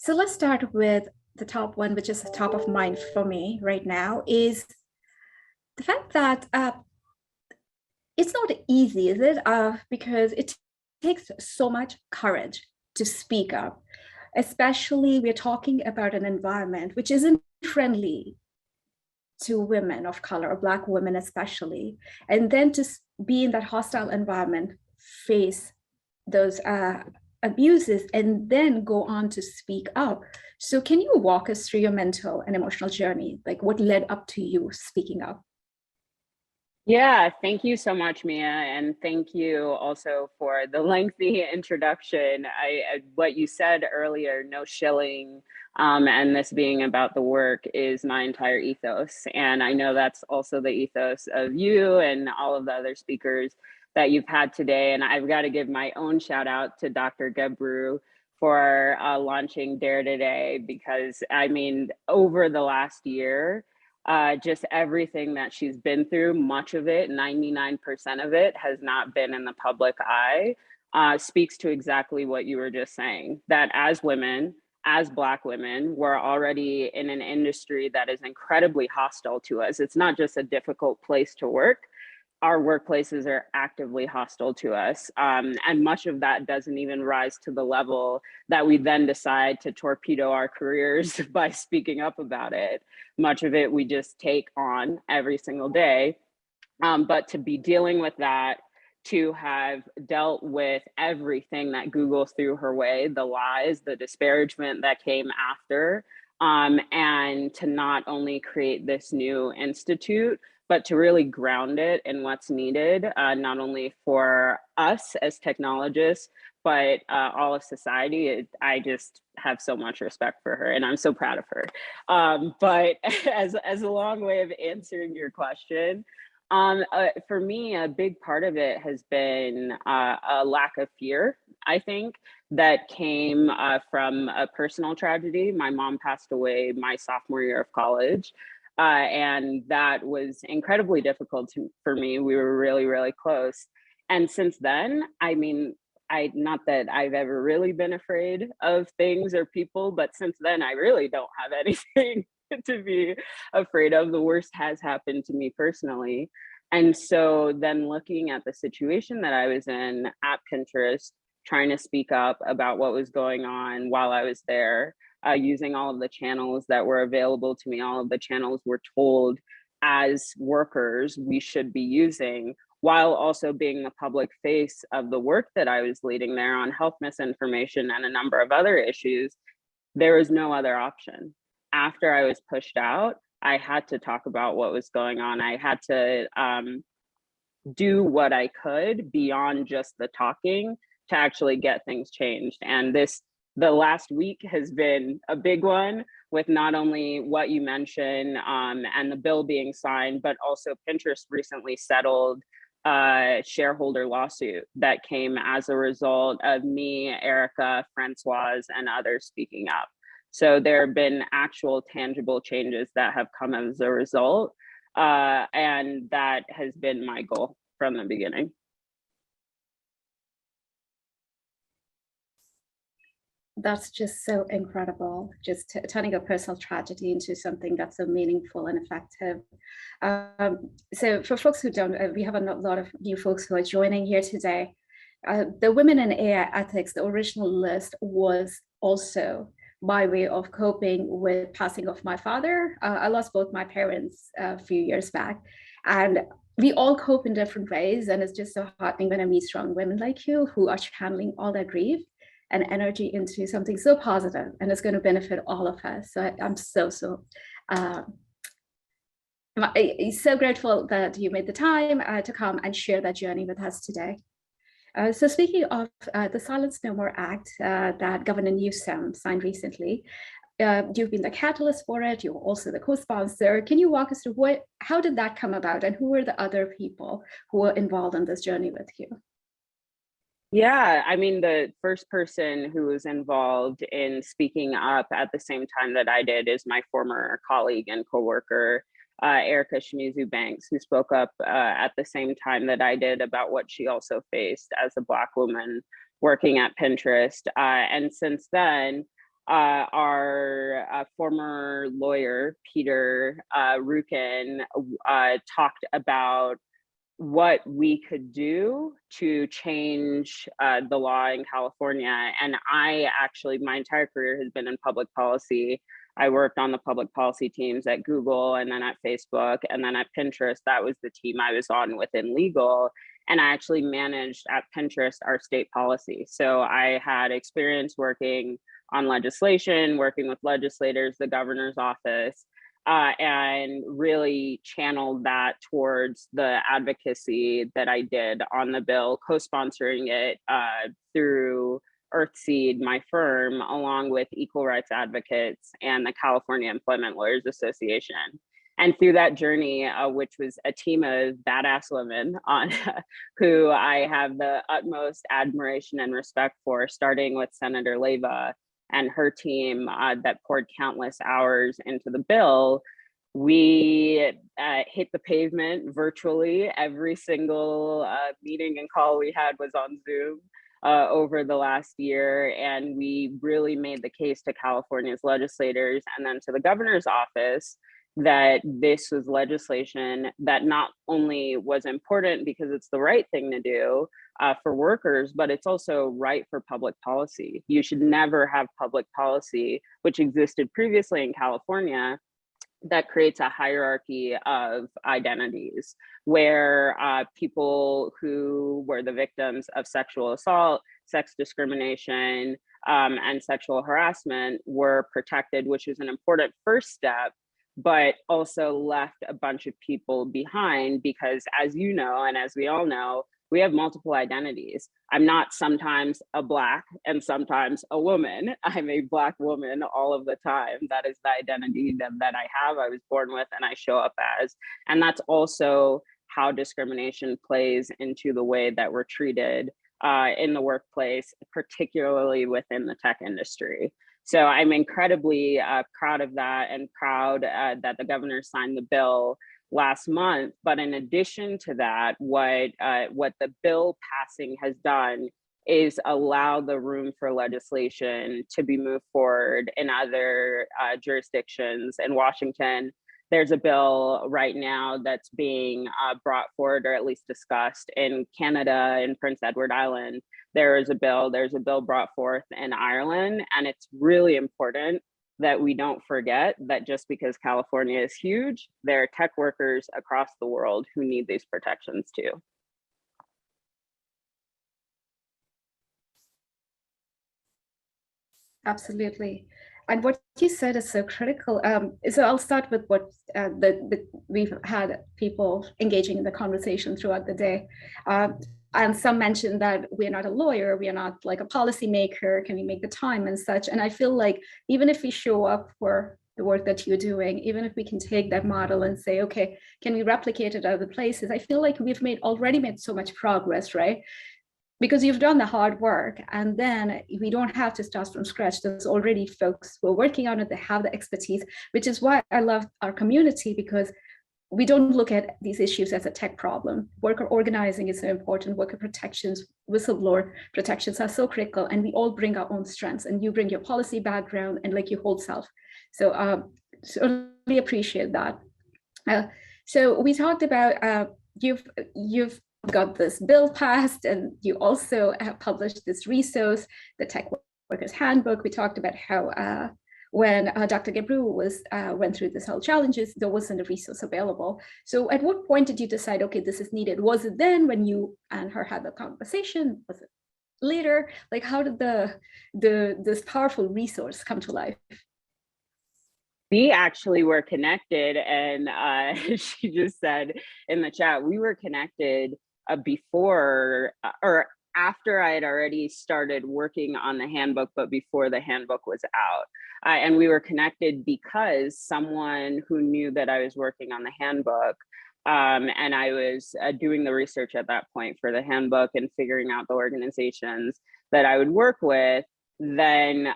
So let's start with the top one, which is the top of mind for me right now, is the fact that it's not easy, is it? Because it takes so much courage to speak up, especially we're talking about an environment which isn't friendly to women of color, or Black women especially. And then to be in that hostile environment, face those abuses, and then go on to speak up. So can you walk us through your mental and emotional journey? Like what led up to you speaking up? Yeah, thank you so much, Mia, and thank you also for the lengthy introduction. What you said earlier, no shilling, and this being about the work is my entire ethos, and I know that's also the ethos of you and all of the other speakers that you've had today. And I've got to give my own shout out to Dr. Gebru for launching Dare Today, because I mean, over the last year, just everything that she's been through, much of it, 99% of it, has not been in the public eye, speaks to exactly what you were just saying, that as women, as Black women, we're already in an industry that is incredibly hostile to us. It's not just a difficult place to work. Our workplaces are actively hostile to us. And much of that doesn't even rise to the level that we then decide to torpedo our careers by speaking up about it. Much of it we just take on every single day. But to be dealing with that, to have dealt with everything that Google threw her way, the lies, the disparagement that came after, and to not only create this new institute, but to really ground it in what's needed, not only for us as technologists, but all of society. I just have so much respect for her, and I'm so proud of her. But as a long way of answering your question, for me, a big part of it has been a lack of fear, I think, that came from a personal tragedy. My mom passed away my sophomore year of college. And that was incredibly difficult for me. We were really, really close. And since then, I mean, not that I've ever really been afraid of things or people, but since then, I really don't have anything to be afraid of. The worst has happened to me personally. And so then looking at the situation that I was in at Pinterest, trying to speak up about what was going on while I was there, using all of the channels that were available to me, all of the channels we're told as workers we should be using, while also being the public face of the work that I was leading there on health misinformation and a number of other issues. There was no other option. After I was pushed out, I had to talk about what was going on. I had to do what I could beyond just the talking to actually get things changed. And the last week has been a big one, with not only what you mentioned and the bill being signed, but also Pinterest recently settled a shareholder lawsuit that came as a result of me, Erica, Francoise, and others speaking up. So there have been actual tangible changes that have come as a result. And that has been my goal from the beginning. That's just so incredible, just turning a personal tragedy into something that's so meaningful and effective. So for folks who don't, we have a lot of new folks who are joining here today. The Women in AI Ethics, the original list was also by way of coping with passing of my father. I lost both my parents a few years back, and we all cope in different ways. And it's just so heartening when I meet strong women like you who are channeling all that grief and energy into something so positive, and it's going to benefit all of us. So I'm so grateful that you made the time to come and share that journey with us today. So speaking of the Silence No More Act that Governor Newsom signed recently, you've been the catalyst for it. You're also the co-sponsor. Can you walk us through how did that come about, and who were the other people who were involved in this journey with you? Yeah, I mean, the first person who was involved in speaking up at the same time that I did is my former colleague and coworker, Erica Shimizu Banks, who spoke up at the same time that I did about what she also faced as a Black woman working at Pinterest. And since then, our former lawyer, Peter Rukin, talked about what we could do to change the law in California. And I actually, my entire career has been in public policy. I worked on the public policy teams at Google and then at Facebook and then at Pinterest. That was the team I was on within legal. And I actually managed at Pinterest our state policy. So I had experience working on legislation, working with legislators, the governor's office, and really channeled that towards the advocacy that I did on the bill, co-sponsoring it through Earthseed, my firm, along with equal rights advocates and the California Employment Lawyers Association. And through that journey, which was a team of badass women on who I have the utmost admiration and respect for, starting with Senator Leyva and her team that poured countless hours into the bill, we hit the pavement virtually. Every single meeting and call we had was on Zoom over the last year. And we really made the case to California's legislators and then to the governor's office that this was legislation that not only was important because it's the right thing to do for workers, but it's also right for public policy. You should never have public policy, which existed previously in California, that creates a hierarchy of identities where people who were the victims of sexual assault, sex discrimination, and sexual harassment were protected, which is an important first step, but also left a bunch of people behind because, as you know, and as we all know, we have multiple identities. I'm not sometimes a Black and sometimes a woman. I'm a Black woman all of the time. That is the identity that I have, I was born with, and I show up as. And that's also how discrimination plays into the way that we're treated in the workplace, particularly within the tech industry. So I'm incredibly proud of that and proud that the governor signed the bill last month. But in addition to that, what the bill passing has done is allow the room for legislation to be moved forward in other jurisdictions. In Washington, there's a bill right now that's being brought forward or at least discussed. In Canada, in Prince Edward Island, there's a bill brought forth in Ireland. And it's really important that we don't forget that just because California is huge, there are tech workers across the world who need these protections too. Absolutely. And what you said is so critical. So I'll start with what we've had people engaging in the conversation throughout the day. And some mentioned that we're not a lawyer, we are not like a policymaker, can we make the time and such? And I feel like even if we show up for the work that you're doing, even if we can take that model and say, okay, can we replicate it other places? I feel like we've already made so much progress, right? Because you've done the hard work, and then we don't have to start from scratch. There's already folks who are working on it, they have the expertise, which is why I love our community, because we don't look at these issues as a tech problem. Worker organizing is so important, worker protections, whistleblower protections are so critical, and we all bring our own strengths, and you bring your policy background and like your whole self. So really appreciate that. So we talked about you've got this bill passed, and you also have published this resource, the Tech Workers Handbook. We talked about how when Dr. Gebru went through this whole challenges, there wasn't a resource available. So at what point did you decide, okay, this is needed? Was it then when you and her had the conversation? Was it later? Like, how did this powerful resource come to life? We actually were connected, and she just said in the chat, we were connected before or after I had already started working on the handbook, but before the handbook was out. And we were connected because someone who knew that I was working on the handbook, and I was doing the research at that point for the handbook and figuring out the organizations that I would work with, then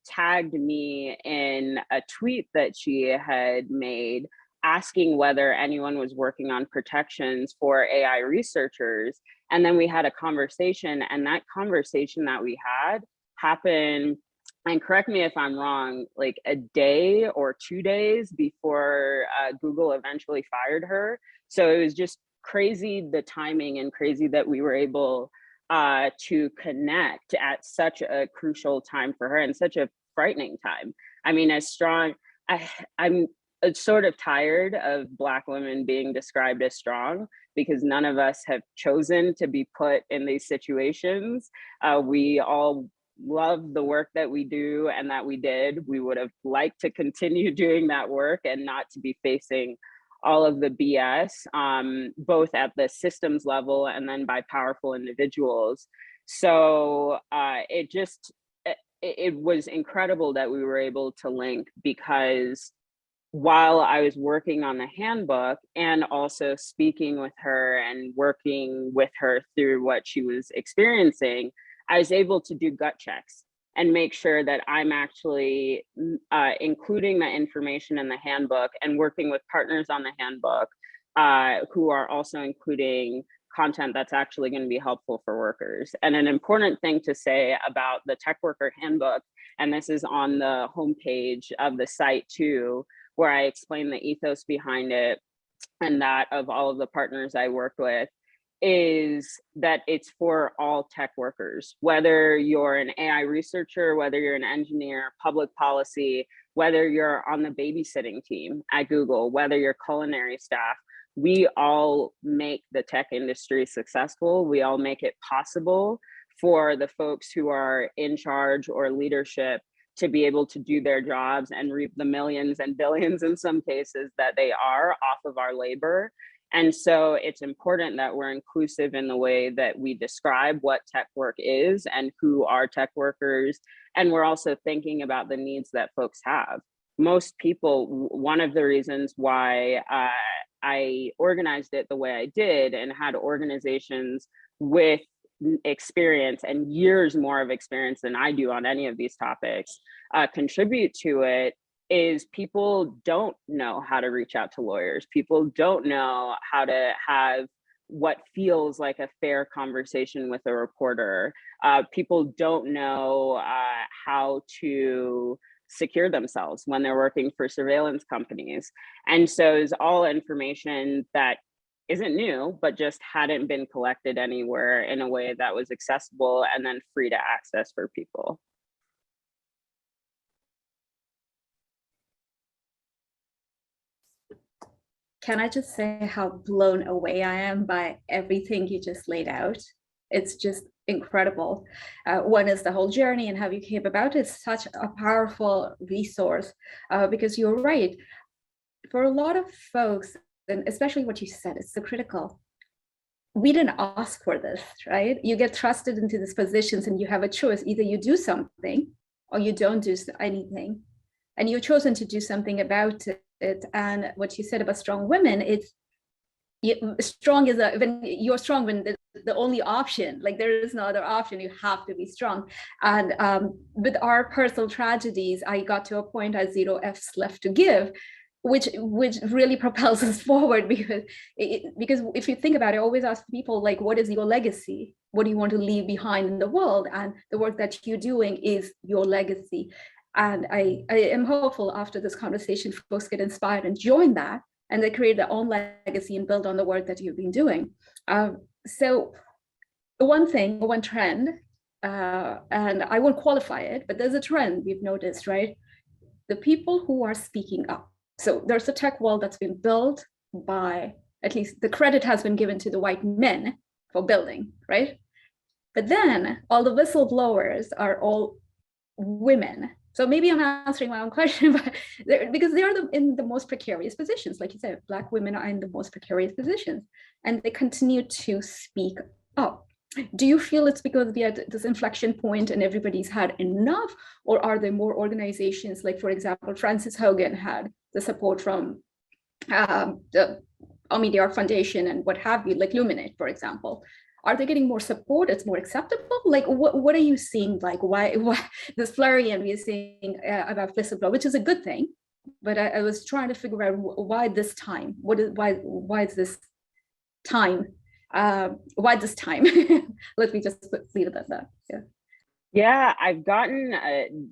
tagged me in a tweet that she had made asking whether anyone was working on protections for AI researchers. And then we had a conversation, and that conversation that we had happened and correct me if I'm wrong, like a day or 2 days before Google eventually fired her. So it was just crazy, the timing, and crazy that we were able to connect at such a crucial time for her and such a frightening time. I mean, as strong, I'm sort of tired of Black women being described as strong, because none of us have chosen to be put in these situations. We all love the work that we do and that we did. We would have liked to continue doing that work and not to be facing all of the BS, both at the systems level and then by powerful individuals. So it was incredible that we were able to link, because while I was working on the handbook and also speaking with her and working with her through what she was experiencing, I was able to do gut checks and make sure that I'm actually including the information in the handbook and working with partners on the handbook who are also including content that's actually going to be helpful for workers. And an important thing to say about the Tech Worker Handbook, and this is on the homepage of the site too, where I explain the ethos behind it and that of all of the partners I worked with, is that it's for all tech workers, whether you're an AI researcher, whether you're an engineer, public policy, whether you're on the babysitting team at Google, whether you're culinary staff. We all make the tech industry successful. We all make it possible for the folks who are in charge or leadership to be able to do their jobs and reap the millions and billions in some cases that they are off of our labor. And so it's important that we're inclusive in the way that we describe what tech work is and who are tech workers. And we're also thinking about the needs that folks have. Most people, one of the reasons why I organized it the way I did and had organizations with experience and years more of experience than I do on any of these topics contribute to it, is people don't know how to reach out to lawyers. People don't know how to have what feels like a fair conversation with a reporter. People don't know how to secure themselves when they're working for surveillance companies. And so it's all information that isn't new, but just hadn't been collected anywhere in a way that was accessible and then free to access for people. Can I just say how blown away I am by everything you just laid out? It's just incredible. One is the whole journey and how you came about it. It's such a powerful resource because you're right. For a lot of folks, and especially what you said, it's so critical. We didn't ask for this, right? You get trusted into these positions and you have a choice. Either you do something or you don't do anything. And you've chosen to do something about it. And what you said about strong women, it's strong is when you're strong, when the only option, like there is no other option, you have to be strong. And with our personal tragedies, I got to a point I had 0 F's left to give, which really propels us forward, because if you think about it, I always ask people, like, what is your legacy? What do you want to leave behind in the world? And the work that you're doing is your legacy. And I am hopeful after this conversation, folks get inspired and join that, and they create their own legacy and build on the work that you've been doing. So one trend, and I won't qualify it, but there's a trend we've noticed, right? The people who are speaking up. So there's a tech wall that's been built by, at least the credit has been given to the white men for building, right? But then all the whistleblowers are all women. So maybe I'm answering my own question, but because they are in the most precarious positions. Like you said, Black women are in the most precarious positions, and they continue to speak up. Do you feel it's because we are at this inflection point and everybody's had enough, or are there more organizations, like, for example, Frances Hogan had the support from the Omidyar Foundation and what have you, like Luminate, for example? Are they getting more support? It's more acceptable? Like, what are you seeing? Like, why this flurry and we're seeing about whistleblower, which is a good thing, but I was trying to figure out why this time? Why is this time? Why this time? Let me just leave it at that. Yeah. Yeah, I've gotten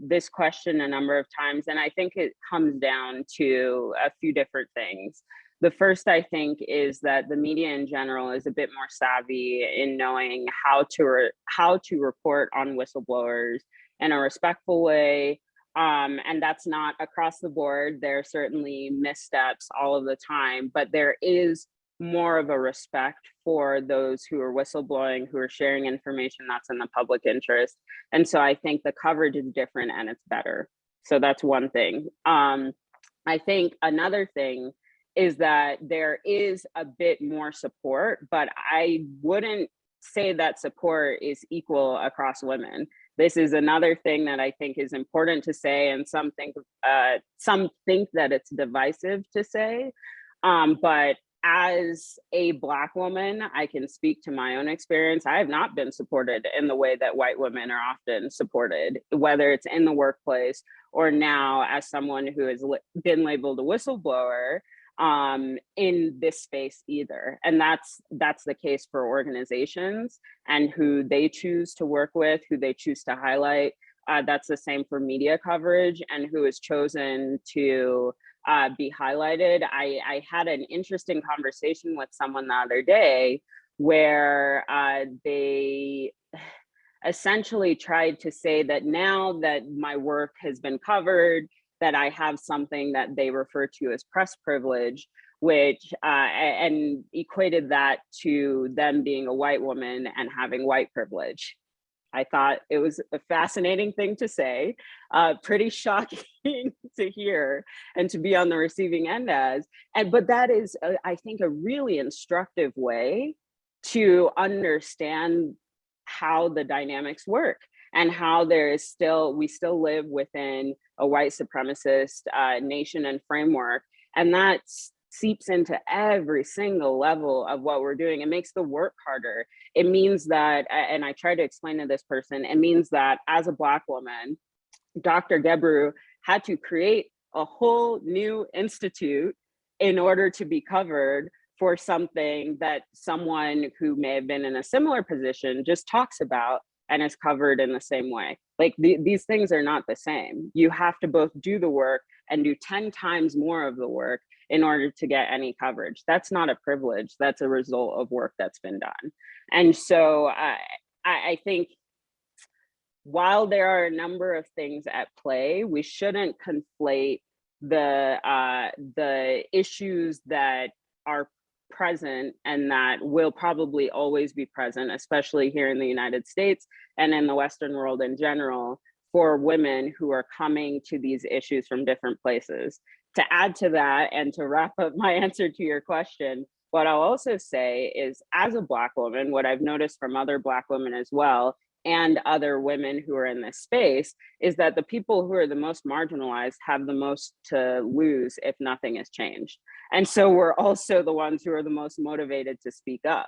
this question a number of times, and I think it comes down to a few different things. The first, I think, is that the media in general is a bit more savvy in knowing how to report on whistleblowers in a respectful way. And that's not across the board. There are certainly missteps all of the time, but there is more of a respect for those who are whistleblowing, who are sharing information that's in the public interest. And so I think the coverage is different and it's better. So that's one thing. I think another thing is that there is a bit more support, but I wouldn't say that support is equal across women. This is another thing that I think is important to say, and some think that it's divisive to say. But as a Black woman, I can speak to my own experience. I have not been supported in the way that white women are often supported, whether it's in the workplace or now as someone who has been labeled a whistleblower in this space either. And that's the case for organizations and who they choose to work with, who they choose to highlight. That's the same for media coverage and who is chosen to be highlighted. I had an interesting conversation with someone the other day where they essentially tried to say that now that my work has been covered, that I have something that they refer to as press privilege, which and equated that to them being a white woman and having white privilege. I thought it was a fascinating thing to say, pretty shocking to hear and to be on the receiving end as. But that is, I think, a really instructive way to understand how the dynamics work and how we still live within a white supremacist nation and framework. And that seeps into every single level of what we're doing. It makes the work harder. It means that, and I try to explain to this person, it means that as a Black woman, Dr. Gebru had to create a whole new institute in order to be covered for something that someone who may have been in a similar position just talks about and is covered in the same way. Like these things are not the same. You have to both do the work and do 10 times more of the work in order to get any coverage. That's not a privilege. That's a result of work that's been done. And so I think while there are a number of things at play, we shouldn't conflate the issues that are present and that will probably always be present, especially here in the United States and in the Western world in general, for women who are coming to these issues from different places. To add to that and to wrap up my answer to your question, what I'll also say is, as a Black woman, what I've noticed from other Black women as well, and other women who are in this space, is that the people who are the most marginalized have the most to lose if nothing is changed. And so we're also the ones who are the most motivated to speak up.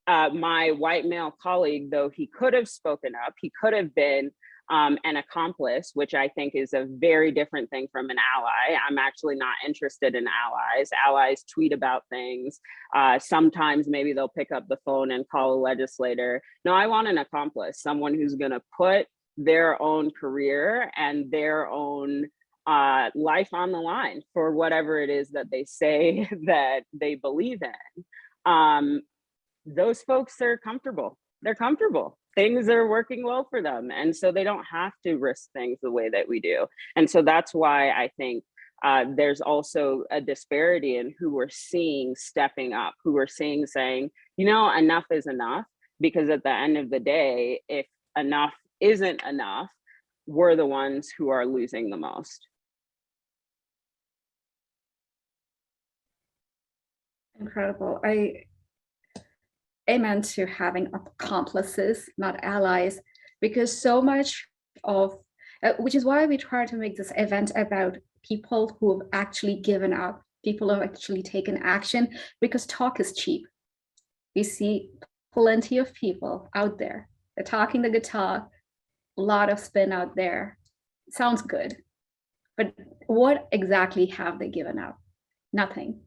My white male colleague, though he could have spoken up, he could have been an accomplice, which I think is a very different thing from an ally. I'm actually not interested in allies. Allies tweet about things. Sometimes maybe they'll pick up the phone and call a legislator. No, I want an accomplice, someone who's going to put their own career and their own life on the line for whatever it is that they say that they believe in. Those folks are comfortable. They're comfortable. Things are working well for them. And so they don't have to risk things the way that we do. And so that's why I think there's also a disparity in who we're seeing stepping up, who we're seeing saying, you know, enough is enough. Because at the end of the day, if enough isn't enough, we're the ones who are losing the most. Incredible. Amen to having accomplices, not allies, because so much of, which is why we try to make this event about people who have actually given up, people who have actually taken action, because talk is cheap. We see plenty of people out there. They're talking the good talk, a lot of spin out there. Sounds good. But what exactly have they given up? Nothing.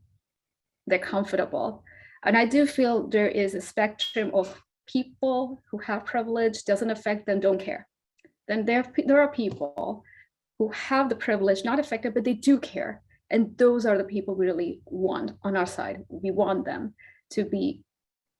They're comfortable. And I do feel there is a spectrum of people who have privilege, doesn't affect them, don't care. then there are people who have the privilege, not affected, but they do care. And those are the people we really want on our side. We want them to be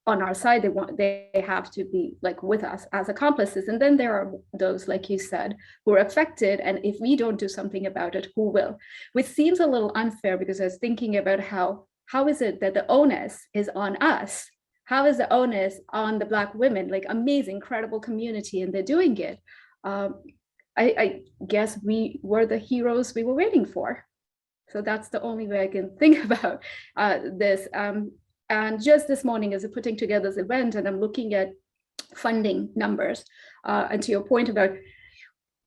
on our side. They have to be like with us as accomplices. And then there are those, like you said, who are affected. And if we don't do something about it, who will? Which seems a little unfair, because I was thinking about how is it that the onus is on us? How is the onus on the Black women, like amazing, incredible community, and they're doing it? I guess we were the heroes we were waiting for. So that's the only way I can think about this. And just this morning, as I'm putting together this event, and I'm looking at funding numbers, and to your point about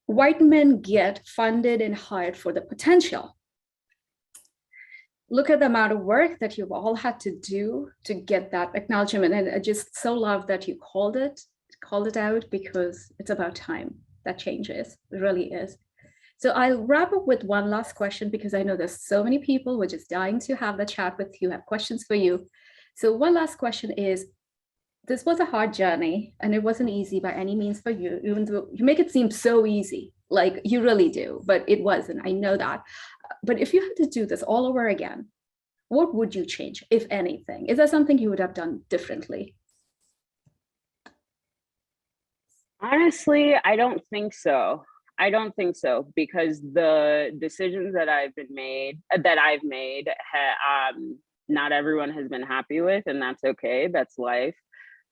white men get funded and hired for the potential. Look at the amount of work that you've all had to do to get that acknowledgement. And I just so love that you called it out, because it's about time that changes. It really is. So I'll wrap up with one last question, because I know there's so many people who are just dying to have the chat with you, have questions for you. So one last question is, this was a hard journey, and it wasn't easy by any means for you, even though you make it seem so easy, like you really do, but it wasn't, I know that. But if you had to do this all over again, what would you change, if anything? Is there something you would have done differently? Honestly, I don't think so. Because the decisions that I've made, not everyone has been happy with, and that's okay. That's life.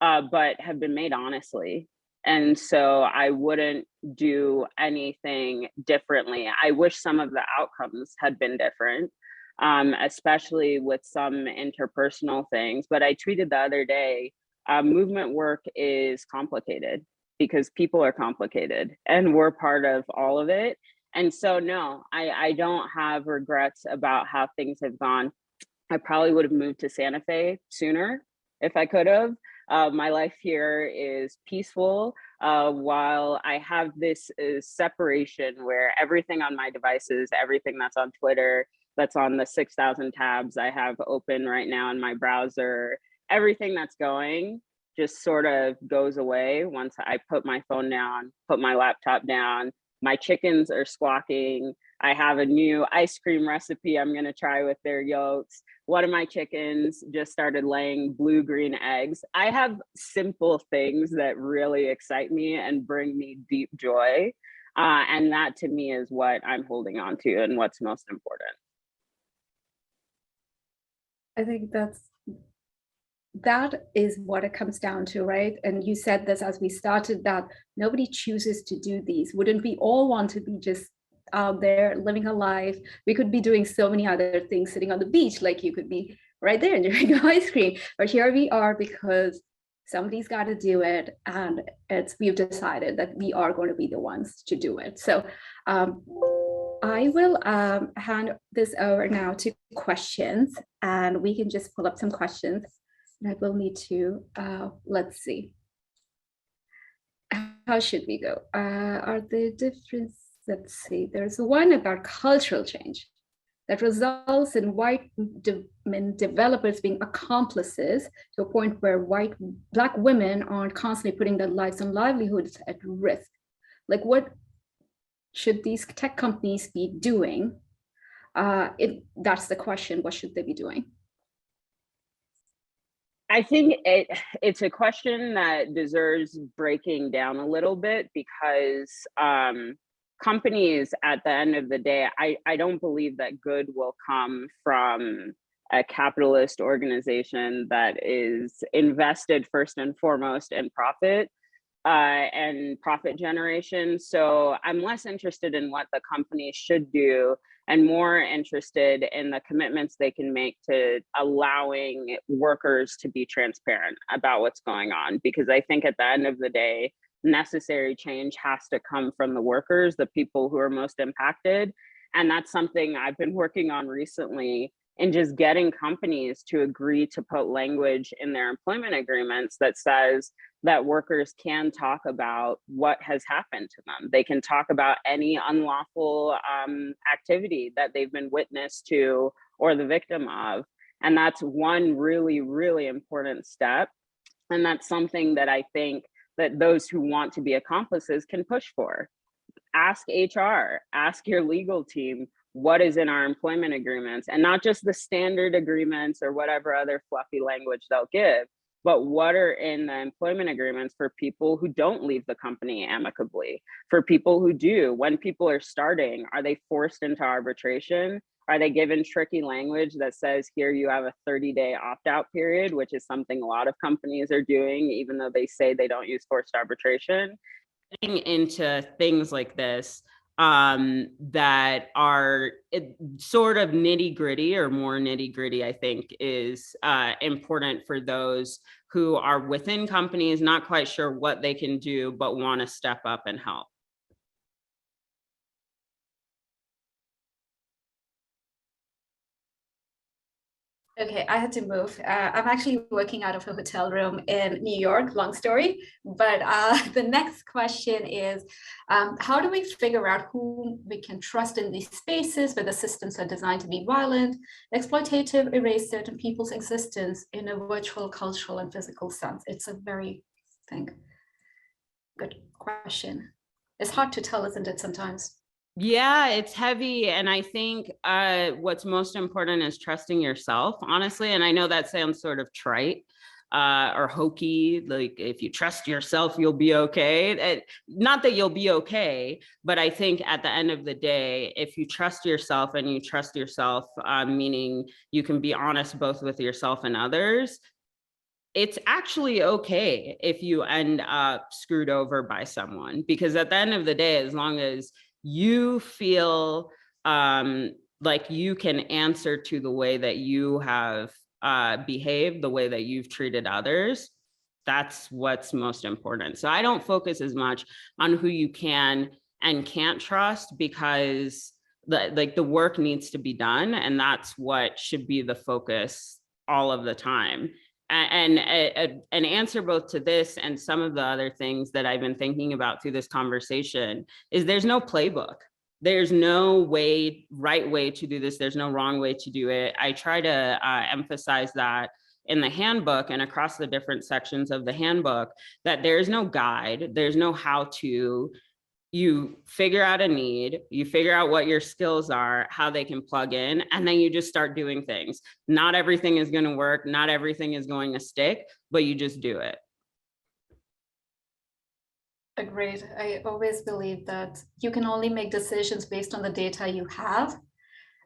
But have been made honestly. And so I wouldn't do anything differently. I wish some of the outcomes had been different, especially with some interpersonal things. But I tweeted the other day, movement work is complicated because people are complicated, and we're part of all of it. And so, no, I don't have regrets about how things have gone. I probably would have moved to Santa Fe sooner if I could have. My life here is peaceful, while I have this separation where everything on my devices, everything that's on Twitter, that's on the 6,000 tabs I have open right now in my browser, everything that's going just sort of goes away once I put my phone down, put my laptop down. My chickens are squawking. I have a new ice cream recipe I'm gonna try with their yolks. One of my chickens just started laying blue-green eggs. I have simple things that really excite me and bring me deep joy. And that to me is what I'm holding on to and what's most important. I think that is what it comes down to, right? And you said this as we started, that nobody chooses to do these. Wouldn't we all want to be just out there living a life? We could be doing so many other things, sitting on the beach, like you could be right there enjoying ice cream. But here we are because somebody's got to do it, and we've decided that we are going to be the ones to do it. So I will hand this over now to questions, and we can just pull up some questions. And I will need to, let's see. How should we go? Are the difference? Let's see. There's one about cultural change that results in white developers being accomplices to a point where Black women aren't constantly putting their lives and livelihoods at risk. Like, what should these tech companies be doing? That's the question. What should they be doing? I think it's a question that deserves breaking down a little bit, because companies, at the end of the day, I don't believe that good will come from a capitalist organization that is invested first and foremost in profit and profit generation. So I'm less interested in what the company should do and more interested in the commitments they can make to allowing workers to be transparent about what's going on. Because I think at the end of the day, necessary change has to come from the workers, the people who are most impacted. And that's something I've been working on recently, in just getting companies to agree to put language in their employment agreements that says that workers can talk about what has happened to them. They can talk about any unlawful activity that they've been witness to or the victim of. And that's one really, really important step. And that's something that I think that those who want to be accomplices can push for. Ask HR, ask your legal team, what is in our employment agreements, and not just the standard agreements or whatever other fluffy language they'll give, but what are in the employment agreements for people who don't leave the company amicably, for people who do. When people are starting, are they forced into arbitration? Are they given tricky language that says, here you have a 30-day opt-out period, which is something a lot of companies are doing, even though they say they don't use forced arbitration? Getting into things like this that are sort of nitty gritty or more nitty gritty, I think is important for those who are within companies, not quite sure what they can do, but want to step up and help. Okay, I had to move. I'm actually working out of a hotel room in New York, long story. But the next question is, how do we figure out who we can trust in these spaces where the systems are designed to be violent, exploitative, erase certain people's existence in a virtual, cultural, and physical sense? It's a very, I think, good question. It's hard to tell, isn't it, sometimes? Yeah, it's heavy. And I think what's most important is trusting yourself, honestly. And I know that sounds sort of trite or hokey, like if you trust yourself, you'll be okay. Not that you'll be okay, but I think at the end of the day, if you trust yourself and you trust yourself, meaning you can be honest both with yourself and others, it's actually okay if you end up screwed over by someone, because at the end of the day, as long as you feel like you can answer to the way that you have behaved, the way that you've treated others, that's what's most important. So I don't focus as much on who you can and can't trust, because the work needs to be done, and that's what should be the focus all of the time. And an answer both to this and some of the other things that I've been thinking about through this conversation is there's no playbook. There's no right way to do this. There's no wrong way to do it. I try to emphasize that in the handbook and across the different sections of the handbook, that there's no guide, there's no how to. You figure out a need, you figure out what your skills are, how they can plug in, and then you just start doing things. Not everything is going to work, not everything is going to stick, but you just do it. Agreed. I always believe that you can only make decisions based on the data you have,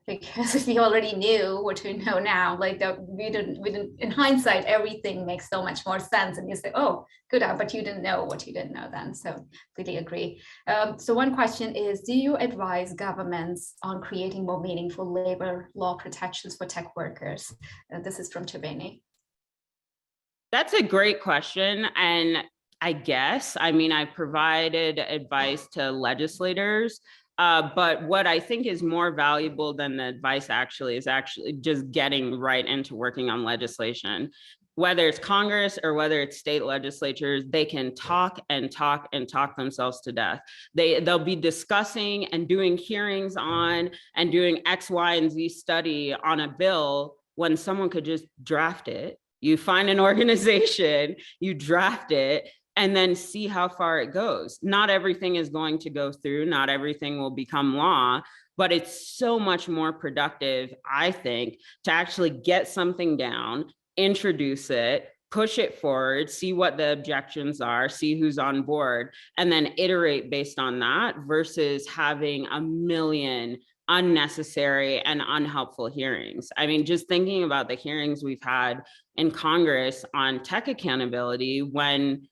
because if you already knew what you know now, like that we didn't in hindsight, everything makes so much more sense, and you say, oh, good, but you didn't know what you didn't know then. So completely agree. So one question is, do you advise governments on creating more meaningful labor law protections for tech workers? This is from Chabani. That's a great question. And I guess, I mean, I provided advice to legislators, but what I think is more valuable than the advice is actually just getting right into working on legislation. Whether it's Congress or whether it's state legislatures, they can talk and talk and talk themselves to death. They'll be discussing and doing hearings on and doing X, Y, and Z study on a bill when someone could just draft it. You find an organization, you draft it, and then see how far it goes. Not everything is going to go through, not everything will become law, but it's so much more productive, I think, to actually get something down, introduce it, push it forward, see what the objections are, see who's on board, and then iterate based on that versus having a million unnecessary and unhelpful hearings. I mean, just thinking about the hearings we've had in Congress on tech accountability, when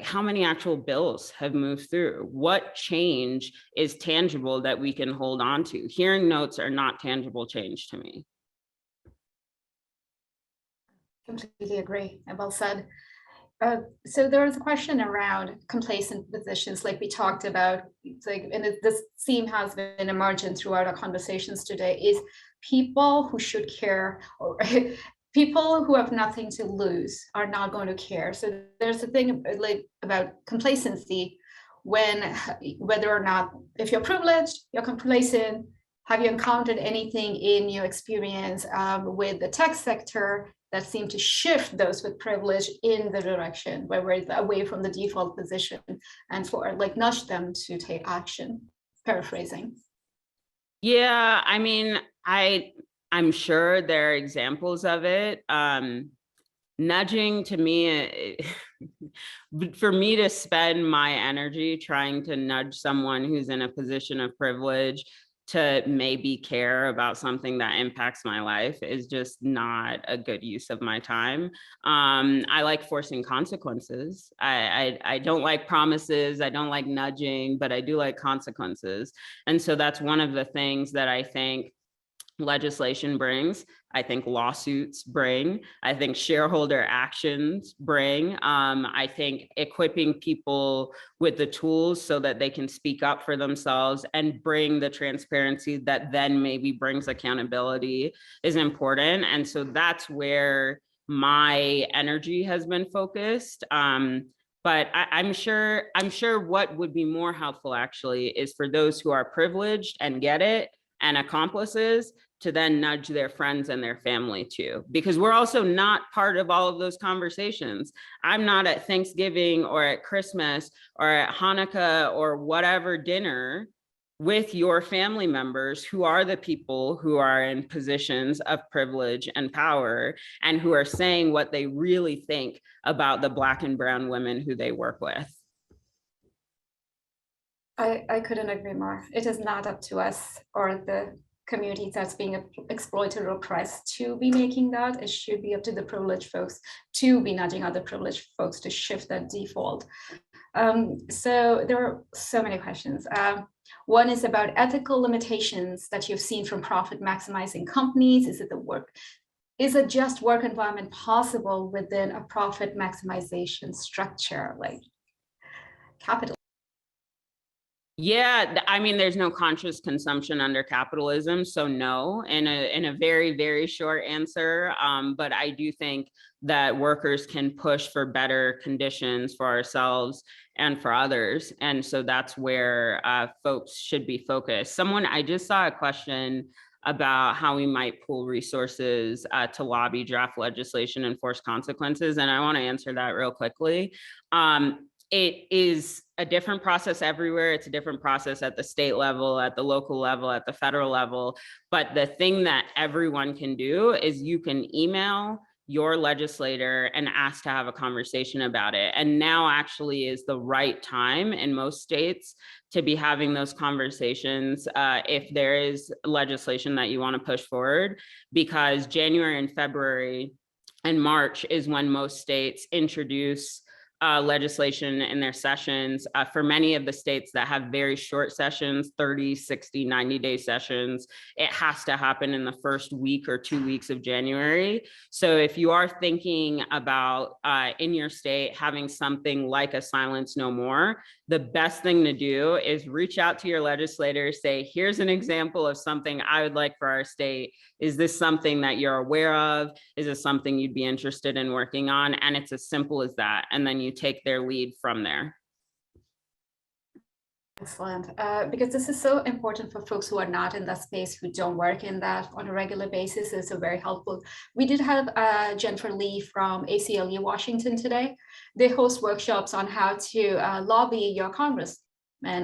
how many actual bills have moved through? What change is tangible that we can hold on to? Hearing notes are not tangible change to me. Completely agree. Well said. So there was a question around complacent positions, like we talked about, and this theme has been emergent throughout our conversations today, is people who should care, or people who have nothing to lose are not going to care. So there's a thing like about complacency, whether or not, if you're privileged, you're complacent. Have you encountered anything in your experience with the tech sector that seem to shift those with privilege in the direction where it's away from the default position, and for like nudge them to take action. Paraphrasing. Yeah, I mean, I'm sure there are examples of it. Nudging to me, for me to spend my energy trying to nudge someone who's in a position of privilege to maybe care about something that impacts my life is just not a good use of my time. I like forcing consequences. I don't like promises. I don't like nudging, but I do like consequences. And so that's one of the things that I think legislation brings, I think lawsuits bring, I think shareholder actions bring. I think equipping people with the tools so that they can speak up for themselves and bring the transparency that then maybe brings accountability is important. And so that's where my energy has been focused. But I'm sure what would be more helpful actually is for those who are privileged and get it and accomplices to then nudge their friends and their family too, because we're also not part of all of those conversations. I'm not at Thanksgiving or at Christmas or at Hanukkah or whatever dinner with your family members who are the people who are in positions of privilege and power and who are saying what they really think about the Black and brown women who they work with. I couldn't agree more. It is not up to us or the communities that's being exploited or oppressed to be making that. It should be up to the privileged folks to be nudging other privileged folks to shift that default. So there are so many questions. One is about ethical limitations that you've seen from profit maximizing companies. Is a just work environment possible within a profit maximization structure like capital? Yeah, I mean, there's no conscious consumption under capitalism, so no, in a very, very short answer. But I do think that workers can push for better conditions for ourselves and for others. And so that's where folks should be focused. I just saw a question about how we might pool resources to lobby draft legislation and force consequences. And I want to answer that real quickly. It is a different process everywhere. It's a different process at the state level, at the local level, at the federal level. But the thing that everyone can do is you can email your legislator and ask to have a conversation about it. And now actually is the right time in most states to be having those conversations if there is legislation that you want to push forward, because January and February and March is when most states introduce legislation in their sessions. For many of the states that have very short sessions, 30, 60, 90-day sessions, it has to happen in the first week or 2 weeks of January. So if you are thinking about in your state having something like a Silence No More, the best thing to do is reach out to your legislator, say, here's an example of something I would like for our state. Is this something that you're aware of? Is this something you'd be interested in working on? And it's as simple as that. And then you take their lead from there. Excellent, because this is so important for folks who are not in that space, who don't work in that on a regular basis. It's so very helpful. We did have Jennifer Lee from ACLU Washington today. They host workshops on how to lobby your congressman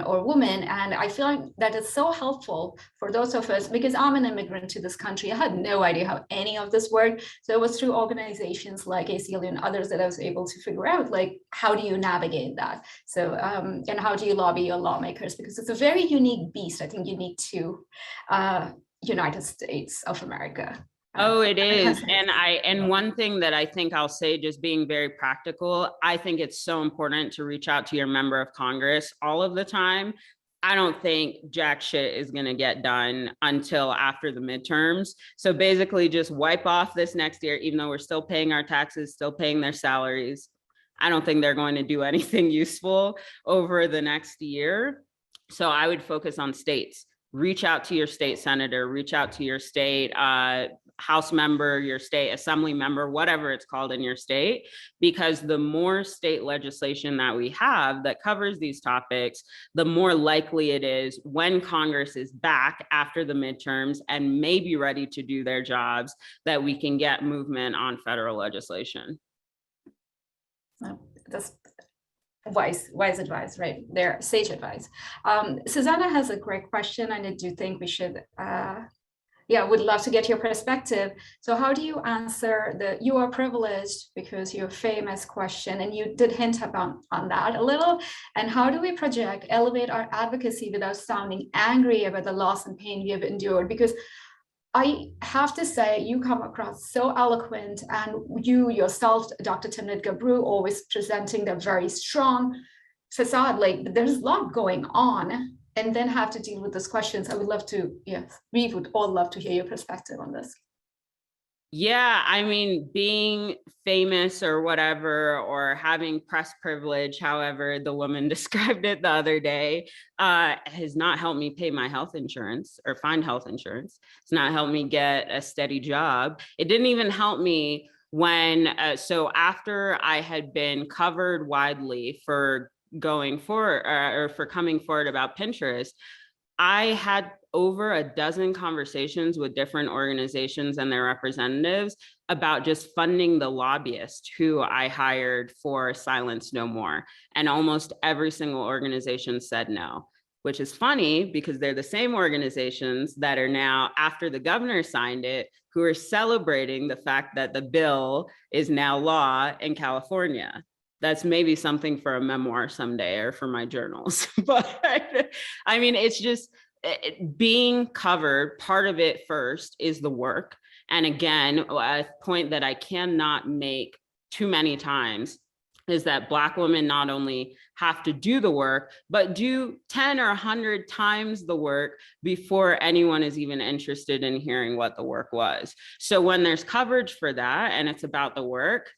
or woman, and I feel like that is so helpful for those of us, because I'm an immigrant to this country. I had no idea how any of this worked. So it was through organizations like ACLU and others that I was able to figure out, like, how do you navigate that? So, and how do you lobby your lawmakers? Because it's a very unique beast, I think, unique to United States of America. Oh, it is. And one thing that I think I'll say, just being very practical, I think it's so important to reach out to your member of Congress all of the time. I don't think jack shit is going to get done until after the midterms. So basically just wipe off this next year, even though we're still paying our taxes, still paying their salaries. I don't think they're going to do anything useful over the next year. So I would focus on states. reach out to your state senator, reach out to your state House member, your state assembly member, whatever it's called in your state, because the more state legislation that we have that covers these topics, the more likely it is when Congress is back after the midterms and may be ready to do their jobs, that we can get movement on federal legislation. That's wise advice, right there, sage advice. Susanna has a great question, and I do think we should would love to get your perspective. So how do you answer the "you are privileged because you're famous" question? And you did hint about on that a little. And how do we project, elevate our advocacy without sounding angry about the loss and pain we have endured? Because I have to say, you come across so eloquent, and you yourself, Dr. Timnit Gebru, always presenting the very strong facade. Like, there's a lot going on, and then have to deal with those questions. I would love to, yes, we would all love to hear your perspective on this. Yeah, I mean, being famous or whatever, or having press privilege, however the woman described it the other day, has not helped me pay my health insurance or find health insurance. It's not helped me get a steady job. It didn't even help me when, so after I had been covered widely for going forward or for coming forward about Pinterest, I had over a dozen conversations with different organizations and their representatives about just funding the lobbyist who I hired for Silence No More. And almost every single organization said no, which is funny because they're the same organizations that are now, after the governor signed it, who are celebrating the fact that the bill is now law in California. That's maybe something for a memoir someday or for my journals. But I mean, it's just being covered. Part of it first is the work. And again, a point that I cannot make too many times is that Black women not only have to do the work, but do 10 or 100 times the work before anyone is even interested in hearing what the work was. So when there's coverage for that and it's about the work,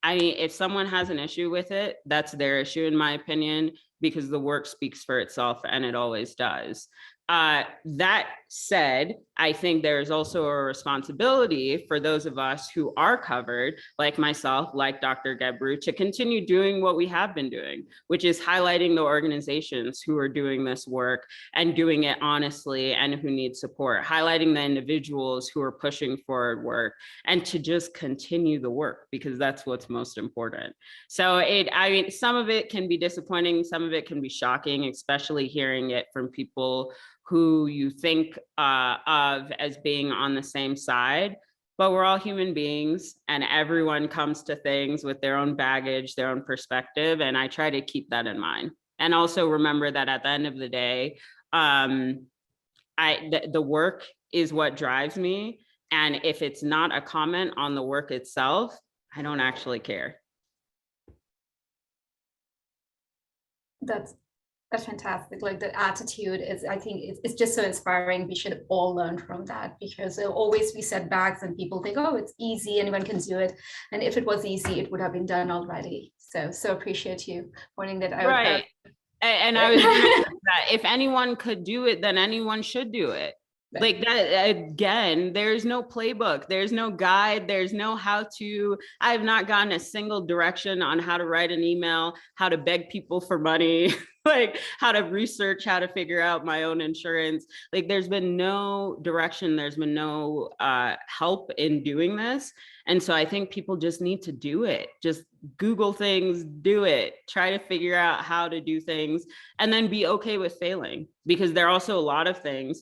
I mean, if someone has an issue with it, that's their issue, in my opinion, because the work speaks for itself, and it always does. That said, I think there's also a responsibility for those of us who are covered, like myself, like Dr. Gebru, to continue doing what we have been doing, which is highlighting the organizations who are doing this work and doing it honestly and who need support, highlighting the individuals who are pushing forward work, and to just continue the work, because that's what's most important. So I mean, some of it can be disappointing, some of it can be shocking, especially hearing it from people who you think of as being on the same side, but we're all human beings and everyone comes to things with their own baggage, their own perspective. And I try to keep that in mind. And also remember that at the end of the day, the work is what drives me. And if it's not a comment on the work itself, I don't actually care. That's fantastic. Like, the attitude is, I think it's just so inspiring. We should all learn from that, because there'll always be setbacks and people think, oh, it's easy, anyone can do it. And if it was easy, it would have been done already. So appreciate you pointing that out. Right. And I was that if anyone could do it, then anyone should do it. Like that, again, there's no playbook, there's no guide, there's no how to. I have not gotten a single direction on how to write an email, how to beg people for money, like how to research, how to figure out my own insurance. Like, there's been no direction, there's been no help in doing this. And so I think people just need to do it. Just Google things, do it, try to figure out how to do things, and then be okay with failing, because there are also a lot of things.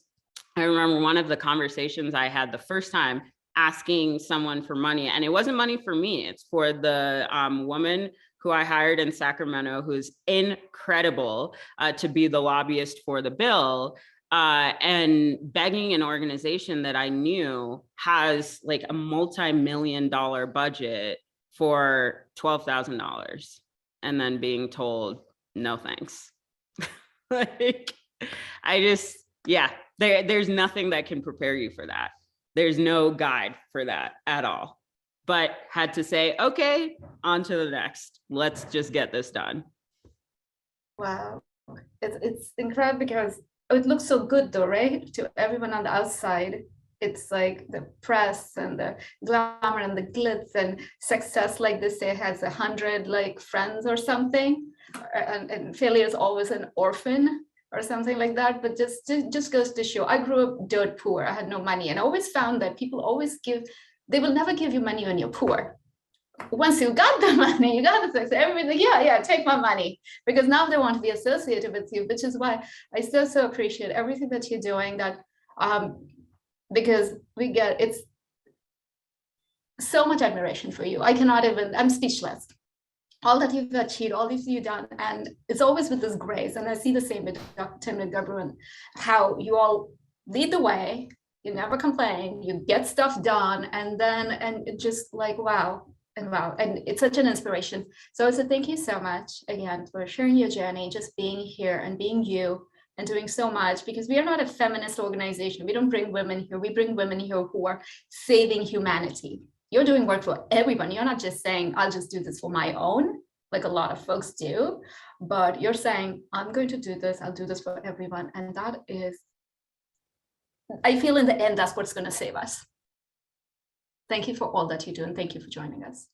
I remember one of the conversations I had the first time asking someone for money, and it wasn't money for me, it's for the woman who I hired in Sacramento, who's incredible to be the lobbyist for the bill, and begging an organization that I knew has like a multi-million-dollar budget for $12,000, and then being told, no thanks. Like, I just, yeah. There's nothing that can prepare you for that. There's no guide for that at all. But had to say, okay, on to the next. Let's just get this done. Wow. It's incredible, because it looks so good though, right? To everyone on the outside. It's like the press and the glamour and the glitz and success, like they say, has 100 like friends or something, and failure is always an orphan or something like that. But just goes to show, I grew up dirt poor. I had no money, and I always found that people always give, they will never give you money when you're poor. Once you got the money, you got the success, everything, yeah, take my money, because now they want to be associated with you, which is why I still so appreciate everything that you're doing, that because we get, it's so much admiration for you. I cannot even, I'm speechless. All that you've achieved, all these you've done, and it's always with this grace. And I see the same with Dr. Tim and Gabriel, how you all lead the way, you never complain, you get stuff done, and then, and it just like, wow, and it's such an inspiration. So thank you so much again for sharing your journey, just being here and being you, and doing so much, because we are not a feminist organization. We don't bring women here. We bring women here who are saving humanity. You're doing work for everyone. You're not just saying, I'll just do this for my own, like a lot of folks do, but you're saying, I'm going to do this. I'll do this for everyone. And that is, I feel in the end, that's what's going to save us. Thank you for all that you do, and thank you for joining us.